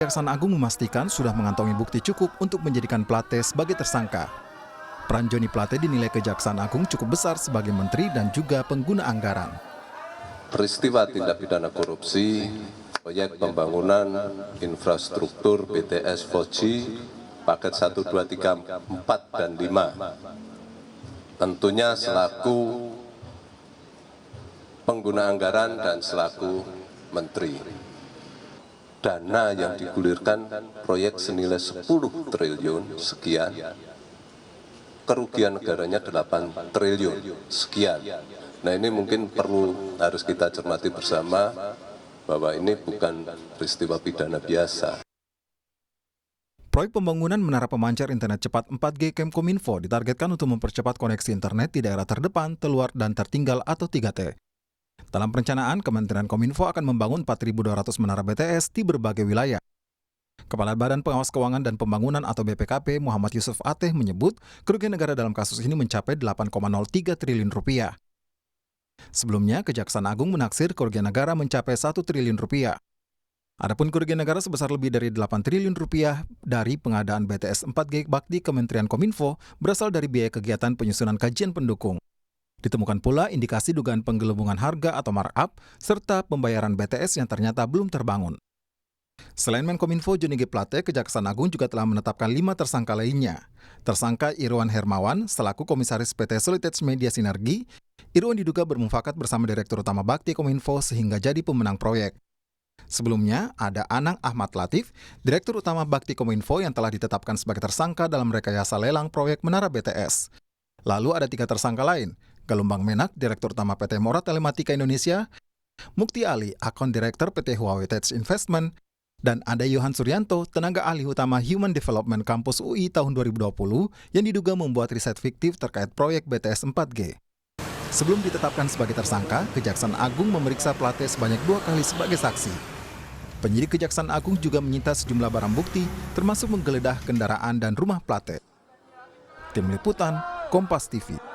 Kejaksaan Agung memastikan sudah mengantongi bukti cukup untuk menjadikan Plate sebagai tersangka. Peran Joni Plate dinilai Kejaksaan Agung cukup besar sebagai menteri dan juga pengguna anggaran. Peristiwa tindak pidana korupsi, proyek pembangunan infrastruktur BTS 4G, paket 1, 2, 3, 4, dan 5. Tentunya selaku pengguna anggaran dan selaku menteri. Dana yang digulirkan proyek senilai 10 triliun sekian, kerugian negaranya 8 triliun sekian. Nah, ini mungkin harus kita cermati bersama bahwa ini bukan peristiwa pidana biasa. Proyek pembangunan menara pemancar internet cepat 4G Kemkominfo ditargetkan untuk mempercepat koneksi internet di daerah terdepan, terluar, dan tertinggal atau 3T. Dalam perencanaan, Kementerian Kominfo akan membangun 4.200 menara BTS di berbagai wilayah. Kepala Badan Pengawas Keuangan dan Pembangunan atau BPKP Muhammad Yusuf Ateh menyebut kerugian negara dalam kasus ini mencapai 8,03 triliun rupiah. Sebelumnya, Kejaksaan Agung menaksir kerugian negara mencapai 1 triliun rupiah. Adapun kerugian negara sebesar lebih dari 8 triliun rupiah dari pengadaan BTS 4G bakti Kementerian Kominfo berasal dari biaya kegiatan penyusunan kajian pendukung. Ditemukan pula indikasi dugaan penggelembungan harga atau markup serta pembayaran BTS yang ternyata belum terbangun. Selain Menkominfo Joni G. Plate, Kejaksaan Agung juga telah menetapkan 5 tersangka lainnya. Tersangka Irwan Hermawan selaku Komisaris PT Solitage Media Sinergi. Irwan diduga bermufakat bersama Direktur Utama Bakti Kominfo sehingga jadi pemenang proyek. Sebelumnya, ada Anang Ahmad Latif, Direktur Utama Bakti Kominfo yang telah ditetapkan sebagai tersangka dalam rekayasa lelang proyek Menara BTS. Lalu ada 3 tersangka lain, Gelombang Menak, Direktur Utama PT Mora Telematika Indonesia, Mukti Ali, Akun Direktur PT Huawei Tech Investment, dan ada Yohan Suryanto, tenaga ahli utama Human Development Kampus UI tahun 2020 yang diduga membuat riset fiktif terkait proyek BTS 4G. Sebelum ditetapkan sebagai tersangka, Kejaksaan Agung memeriksa Plate sebanyak 2 kali sebagai saksi. Penyidik Kejaksaan Agung juga menyita sejumlah barang bukti, termasuk menggeledah kendaraan dan rumah Plate. Tim Liputan, Kompas TV.